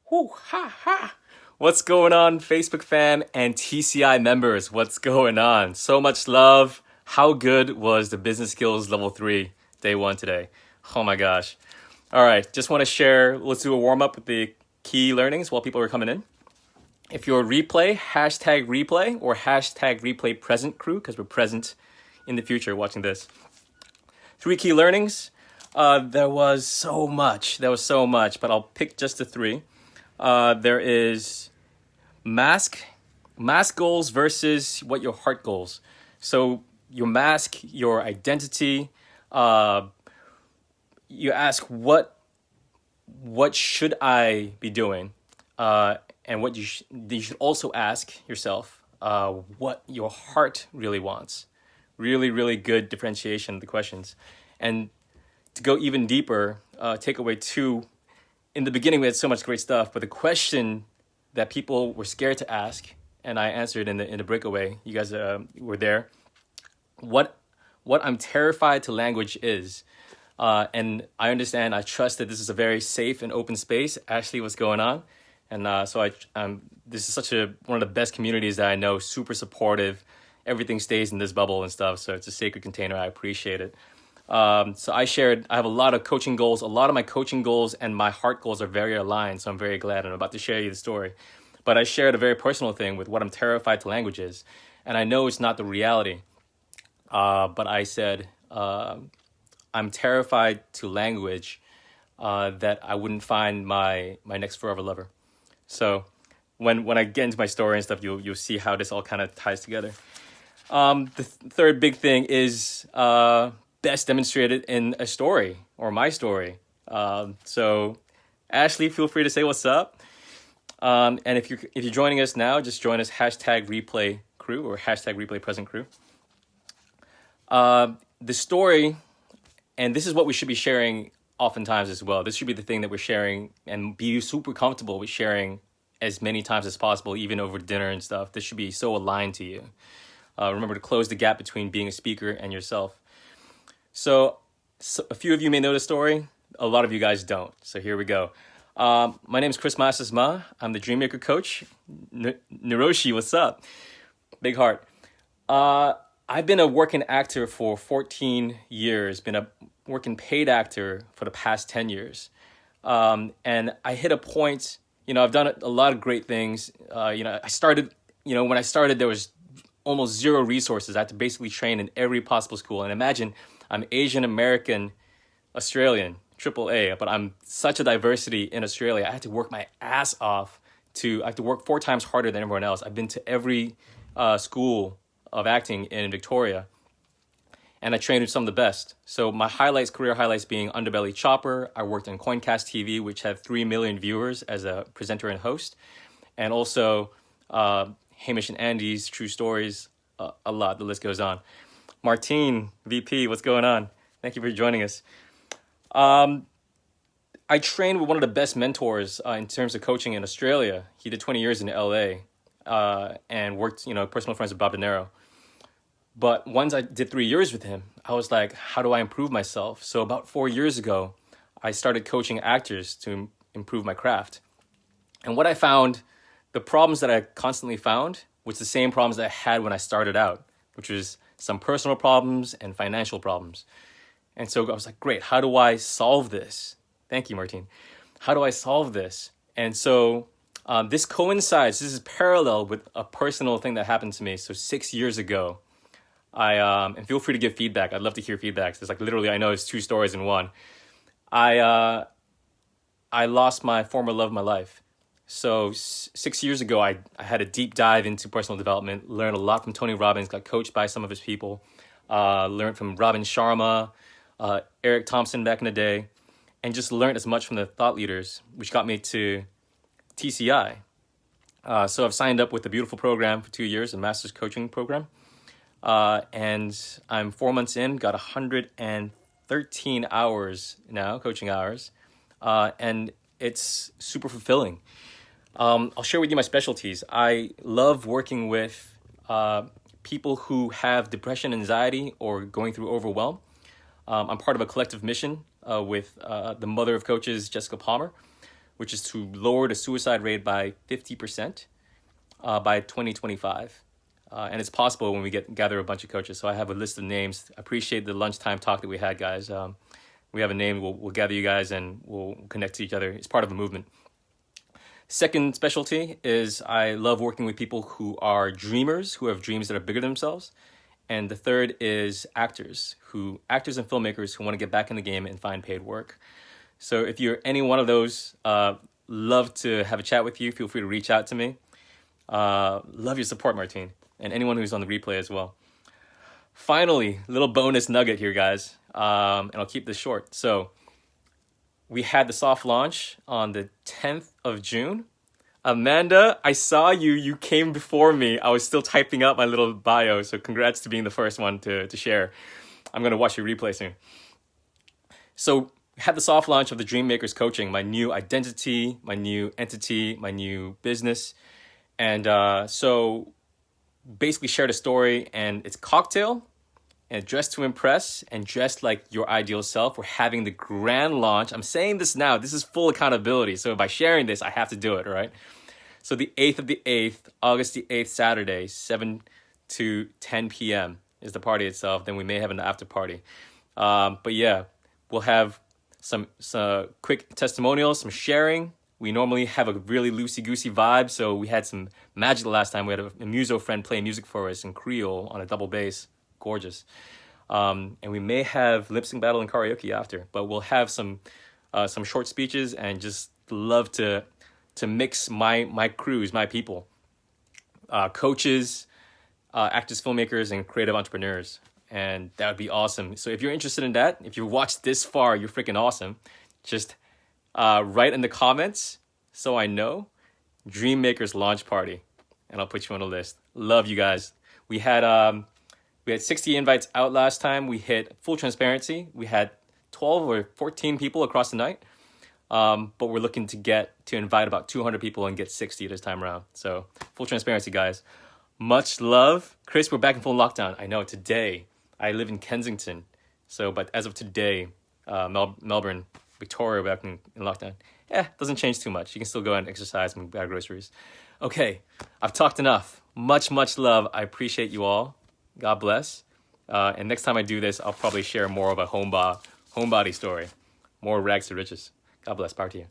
Whoo, ha, ha. What's going on, Facebook fam and TCI members? What's going on? So much love. How good was the business skills level 3 day 1 today? Oh my gosh. All right, just want to share. Let's do a warm up with the key learnings while people are coming in. If you're replay, hashtag replay or hashtag replay present crew, because we're present in the future watching this. 3 key learnings. There was so much, but I'll pick just the 3. There is mask goals versus what your heart goals. So your mask, your identity, you ask what should I be doing? And what you should also ask yourself what your heart really wants. Really, really good differentiation of the questions. And to go even deeper, takeaway 2, in the beginning we had so much great stuff, but the question that people were scared to ask, and I answered in the breakaway, you guys were there, what I'm terrified to language is. And I understand, I trust that this is a very safe and open space. Ashley, what's going on? And so this is such one of the best communities that I know, super supportive. Everything stays in this bubble and stuff, so it's a sacred container. I appreciate it. So I have a lot of coaching goals. A lot of my coaching goals and my heart goals are very aligned, so I'm very glad. I'm about to share you the story. But I shared a very personal thing with what I'm terrified to language is. And I know it's not the reality, but I said, I'm terrified to language that I wouldn't find my next forever lover. So when I get into my story and stuff, you'll see how this all kind of ties together. The third big thing is best demonstrated in a story or my story. So Ashley, feel free to say what's up. And if you're joining us now, just join us hashtag replay crew or hashtag replay present crew. The story, and this is what we should be sharing oftentimes as well. This should be the thing that we're sharing and be super comfortable with sharing as many times as possible, even over dinner and stuff. This should be so aligned to you. Remember to close the gap between being a speaker and yourself. So a few of you may know the story. A lot of you guys don't. So here we go. My name is Chris Masasma. I'm the Dreammaker Coach. Niroshi, what's up? Big heart. I've been a working actor for 14 years, been a working paid actor for the past 10 years. And I hit a point, I've done a lot of great things. When I started, there was almost zero resources. I had to basically train in every possible school. And imagine I'm Asian American, Australian, AAA, but I'm such a diversity in Australia. I had to work my ass off I have to work 4 times harder than everyone else. I've been to every school of acting in Victoria, and I trained with some of the best. So my career highlights being Underbelly Chopper. I worked on Coincast TV, which had 3 million viewers as a presenter and host, and also Hamish and Andy's True Stories, a lot. The list goes on. Martine, VP, what's going on? Thank you for joining us. I trained with one of the best mentors in terms of coaching in Australia. He did 20 years in LA and worked, personal friends with Bob De Niro. But once I did 3 years with him, I was like, how do I improve myself? So about 4 years ago, I started coaching actors to improve my craft. And what I found, the problems that I constantly found was the same problems that I had when I started out, which was some personal problems and financial problems. And so I was like, great, how do I solve this? Thank you, Martine. How do I solve this? And so this is parallel with a personal thing that happened to me. So 6 years ago, and feel free to give feedback. I'd love to hear feedback. It's like literally, I know it's 2 stories in one. I lost my former love of my life. So 6 years ago, I had a deep dive into personal development, learned a lot from Tony Robbins, got coached by some of his people, learned from Robin Sharma, Eric Thompson back in the day, and just learned as much from the thought leaders, which got me to TCI. So I've signed up with the beautiful program for 2 years, a master's coaching program. And I'm 4 months in, got 113 hours now, coaching hours. And it's super fulfilling. I'll share with you my specialties. I love working with people who have depression, anxiety, or going through overwhelm. I'm part of a collective mission with the mother of coaches, Jessica Palmer, which is to lower the suicide rate by 50% by 2025. And it's possible when we gather a bunch of coaches. So I have a list of names. I appreciate the lunchtime talk that we had, guys. We have a name. We'll gather you guys and we'll connect to each other. It's part of a movement. Second specialty is I love working with people who are dreamers, who have dreams that are bigger than themselves. And the third is actors and filmmakers who want to get back in the game and find paid work. So if you're any one of those, love to have a chat with you. Feel free to reach out to me. Love your support, Martine, and anyone who's on the replay as well. Finally, little bonus nugget here, guys, and I'll keep this short. So we had the soft launch on the 10th of June. Amanda, I saw you. You came before me. I was still typing up my little bio, so congrats to being the first one to share. I'm going to watch your replay soon. So we had the soft launch of the Dreammakers Coaching, my new identity, my new entity, my new business. And so basically shared a story, and it's cocktail and dressed to impress and dressed like your ideal self. We're having the grand launch. I'm saying this now. This is full accountability. So by sharing this, I have to do it, all right? So the 8th of the 8th, August the 8th, Saturday, 7 to 10 p.m. is the party itself. Then we may have an after party. But yeah, we'll have some quick testimonials, some sharing. We normally have a really loosey-goosey vibe, so we had some magic the last time. We had a muso friend play music for us in Creole on a double bass. Gorgeous. And we may have lip sync battle and karaoke after, but we'll have some short speeches and just love to mix my crews, my people, coaches, actors, filmmakers, and creative entrepreneurs. And that would be awesome. So if you're interested in that, if you watched this far, you're freaking awesome. Just write in the comments so I know Dreammakers launch party, and I'll put you on the list. Love you guys. We had 60 invites out last time. We hit full transparency. We had 12 or 14 people across the night, but we're looking to invite about 200 people and get 60 this time around. So full transparency, guys. Much love. Chris, we're back in full lockdown. I know today. I live in Kensington. But as of today, Melbourne, Victoria, we're back in lockdown. Doesn't change too much. You can still go out and exercise and buy groceries. Okay, I've talked enough. Much love. I appreciate you all. God bless. And next time I do this, I'll probably share more of a homebody story. More rags to riches. God bless. Power to you.